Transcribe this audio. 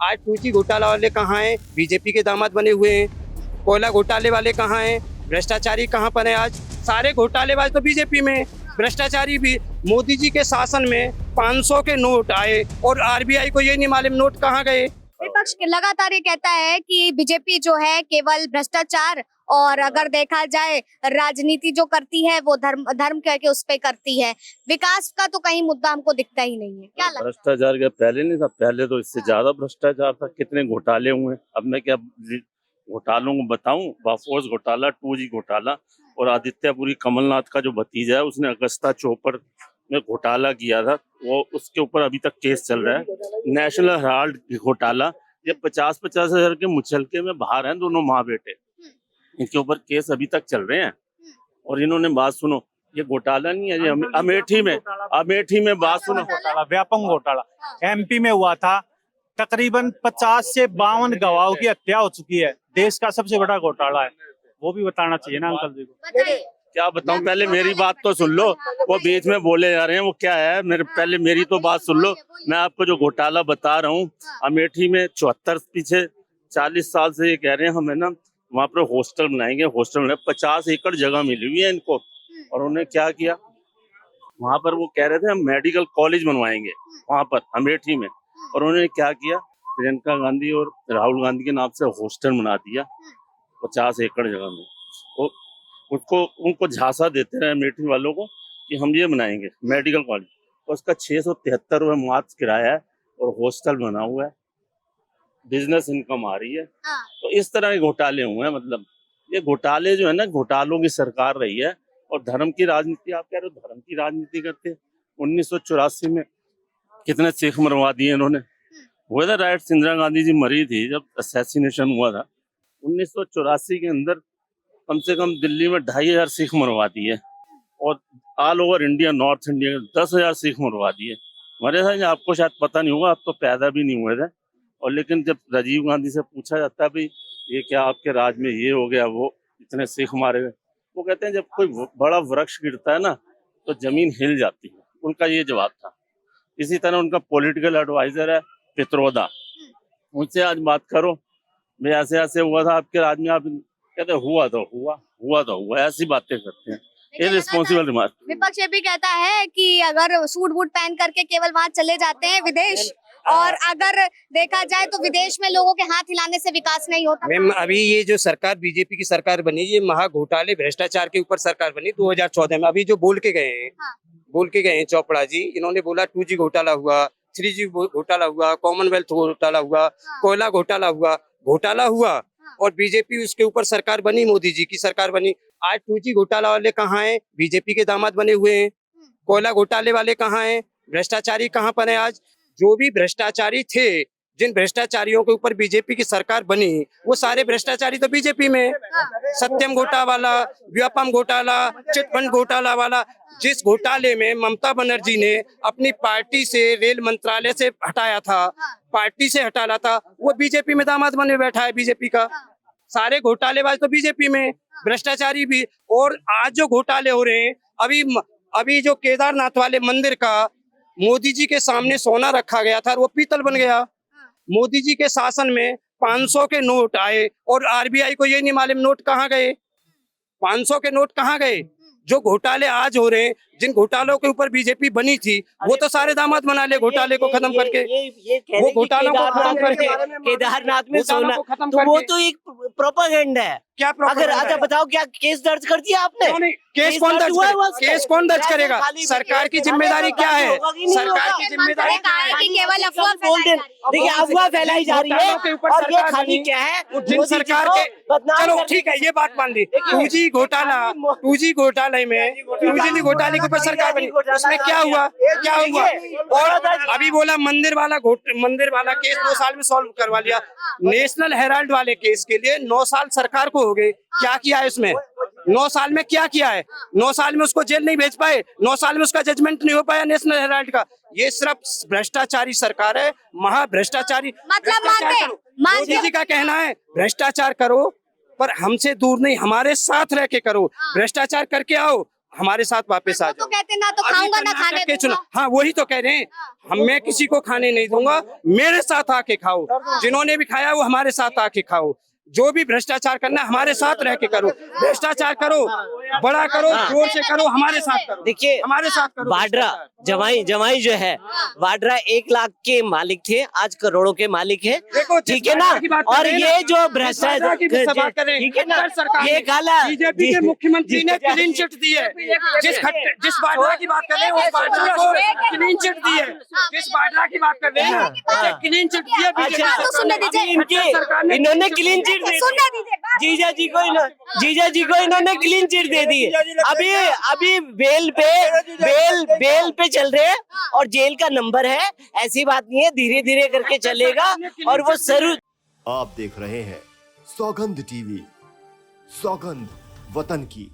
आज 2G घोटाला वाले कहाँ हैं? बीजेपी के दामाद बने हुए हैं। कोयला घोटाले वाले कहाँ हैं? भ्रष्टाचारी कहाँ पर है? आज सारे घोटालेबाज तो बीजेपी में हैं। भ्रष्टाचारी भी मोदी जी के शासन में 500 के नोट आए और आरबीआई को ये नहीं मालूम नोट कहाँ गए। विपक्ष लगातार ये कहता है कि बीजेपी जो है केवल भ्रष्टाचार और अगर देखा जाए राजनीति जो करती है वो धर्म करके उस पे करती है, विकास का तो कहीं मुद्दा हमको दिखता ही नहीं है। क्या लगता है? भ्रष्टाचार का पहले नहीं था, पहले तो इससे ज्यादा भ्रष्टाचार था। कितने घोटाले हुए। अब मैं क्या घोटालों को बताऊं? बाफोर्स घोटाला, 2G घोटाला, और आदित्यपुरी कमलनाथ का जो भतीजा है उसने अगस्ता चोपड़ में घोटाला किया था, वो उसके ऊपर अभी तक केस चल रहा है। नेशनल हेराल्ड घोटाला, ये 50-50 हजार के मुचलके में बाहर हैं दोनों माँ बेटे, इनके ऊपर केस अभी तक चल रहे हैं। और इन्होंने बात सुनो, ये घोटाला नहीं है, ये अमेठी में बात सुनो, घोटाला, व्यापम घोटाला एमपी में हुआ था। तकरीबन 50 से 52 गवाहों की हत्या हो चुकी है। देश का सबसे बड़ा घोटाला है, वो भी बताना चाहिए ना अंकल जी को। क्या बताऊं? पहले मेरी बात तो सुन लो, वो बीच में बोले जा रहे हैं, वो क्या है? पहले मेरी तो बात सुन लो। मैं आपको जो घोटाला बता रहा हूँ, अमेठी में 74 पीछे 40 साल से ये कह रहे हैं हमें ना वहाँ पर हॉस्टल बनाएंगे। हॉस्टल में 50 एकड़ जगह मिली हुई है इनको, और उन्होंने क्या किया वहाँ पर? वो कह रहे थे हम मेडिकल कॉलेज बनवाएंगे वहाँ पर अमेठी में, और उन्होंने क्या किया? प्रियंका गांधी और राहुल गांधी के नाम से हॉस्टल बना दिया 50 एकड़ जगह में। वो उनको झांसा देते रहे अमेठी वालों को कि हम ये बनाएंगे मेडिकल कॉलेज, और उसका 673 रुपये मात्र किराया है और हॉस्टल बना हुआ है, बिजनेस इनकम आ रही है। तो इस तरह के घोटाले हुए हैं। मतलब ये घोटाले जो है ना, घोटालों की सरकार रही है। और धर्म की राजनीति, आप कह रहे हो धर्म की राजनीति करते हैं। 1984 में कितने सिख मरवा दिए इन्होंने। हुआ था राइट, इंदिरा गांधी जी मरी थी जब असैसिनेशन हुआ था 1984 के अंदर, कम से कम दिल्ली में 2500 सिख मरवा दिए, और all over India, north India 10,000 Sikh मरवा दिए। हमारे साथ आपको शायद पता नहीं होगा, आप तो पैदा भी नहीं हुए थे। और लेकिन जब राजीव गांधी से पूछा जाता है भाई ये क्या आपके राज में ये हो गया, वो इतने सिख मारे गए, वो कहते हैं जब कोई बड़ा वृक्ष गिरता है ना तो जमीन हिल जाती है। उनका ये जवाब था। इसी तरह उनका पॉलिटिकल एडवाइजर है पित्रोदा, उनसे आज बात करो भाई ऐसे ऐसे हुआ था आपके राज में, आप कहते हुआ तो हुआ, ऐसी बातें करते हैं। ये रिस्पॉन्सिबल रिमार्क। विपक्ष ये भी कहता है कि अगर सूट बूट पहन करके केवल वहाँ चले जाते हैं विदेश, और अगर देखा जाए तो विदेश में लोगों के हाथ हिलाने से विकास नहीं होता। मैम अभी ये जो सरकार बीजेपी की सरकार बनी, ये महा घोटाले भ्रष्टाचार के ऊपर सरकार बनी 2014 में। अभी जो बोल के गए हैं चोपड़ा जी, इन्होंने बोला 2G घोटाला हुआ, 3G घोटाला हुआ, कॉमनवेल्थ घोटाला हुआ, कोयला घोटाला हुआ, और बीजेपी उसके ऊपर सरकार बनी, मोदी जी की सरकार बनी। आज 2G घोटाला वाले कहाँ हैं? बीजेपी के दामाद बने हुए हैं। कोयला घोटाले वाले कहाँ हैं? भ्रष्टाचारी कहाँ पर है? आज जो भी भ्रष्टाचारी थे, जिन भ्रष्टाचारियों के ऊपर बीजेपी की सरकार बनी, वो सारे भ्रष्टाचारी तो बीजेपी में। सत्यम घोटाला वाला, व्यापम घोटाला, चिटफंड घोटाला वाला, जिस घोटाले में ममता बनर्जी ने अपनी पार्टी से रेल मंत्रालय से हटाया था, पार्टी से हटाना था, वो बीजेपी में दामाद बने बैठा है बीजेपी का। सारे घोटालेबाज तो बीजेपी में, भ्रष्टाचारी भी। और आज जो घोटाले हो रहे हैं, अभी जो केदारनाथ वाले मंदिर का मोदी जी के सामने सोना रखा गया था, वो पीतल बन गया। मोदी जी के शासन में 500 के नोट आए और आरबीआई को ये नहीं मालूम नोट कहाँ गए। 500 के नोट कहाँ गए? जो घोटाले आज हो रहे हैं, जिन घोटालों के ऊपर बीजेपी बनी थी, वो तो सारे दामाद बना ले घोटाले को खत्म करके। वो घोटालों को खत्म करके केदारनाथ में सोना, तो वो तो एक प्रोपेगेंडा है। क्या अगर अच्छा बताओ, क्या केस दर्ज कर दिया आपने? केस कौन दर्ज करेगा? सरकार की जिम्मेदारी क्या है? सरकार की जिम्मेदारी केवल अफवाह देखिए, अफवाह फैलाई जा रही है, और ये खाली क्या है? जिन सरकार के, चलो ठीक है, ये बात मान ली। 2G घोटाले में 2G घोटाले के ऊपर सरकार बनी, उसमें क्या हुआ? और अभी बोला मंदिर वाला केस 2 साल में सॉल्व करवा लिया। नेशनल हेराल्ड वाले केस के लिए 9 साल सरकार को हो गए। क्या किया है उसमें? 9 साल में क्या किया है? 9 साल में उसको जेल नहीं भेज पाए, 9 साल में उसका जजमेंट नहीं हो पाया नेशनल हेराल्ड का। ये सिर्फ भ्रष्टाचारी सरकार है, महा भ्रष्टाचारी। मतलब मोदी जी का कहना है भ्रष्टाचार करो पर हमसे दूर नहीं, हमारे साथ रह के करो। भ्रष्टाचार करके आओ, हमारे साथ वापस आ वो तो जाओ। कहते ना तो अभी खाऊंगा ना कर्नाटक खाने के दूंगा। चुनाव, हाँ वही तो कह रहे हैं, मैं किसी को खाने नहीं दूंगा, मेरे साथ आके खाओ, जिन्होंने भी खाया वो हमारे साथ आके खाओ, जो भी भ्रष्टाचार करना हमारे साथ रह के करो, भ्रष्टाचार करो, बड़ा करो, जोर से करो, हमारे साथ करो, देखिए, हमारे साथ करो। वाड्रा जमाई जो है, वाड्रा 1 लाख के मालिक थे, आज करोड़ों के मालिक है। देखो, ठीक है ना। वाड्रा की बात कर और रहे हैं ये ना, जो वाड्रा भ्रष्टाचार की भी बात कर रहे हैं, ठीक है ना, उत्तर सरकार ये ने, काला बीजेपी के मुख्यमंत्री ने क्लीन चिट दी है। जिस वाड्रा की बात कर रहे हैं उस वाड्रा को क्लीन चिट दी है। जिस वाड्रा की बात कर रहे हैं उसे क्लीन चिट दी है बीजेपी अच्छा, तो सुनने दीजिए। अभी इनके इन्होंने क्लीन चिट दे सुनने दीजिए बात। जीजा जी को इन्होंने क्लीन चिट दे दी है। अभी बेल पे चल रहे हैं और जेल का नंबर है। ऐसी बात नहीं है, धीरे धीरे करके चलेगा और वो सरू। आप देख रहे हैं सौगंध टीवी, सौगंध वतन की।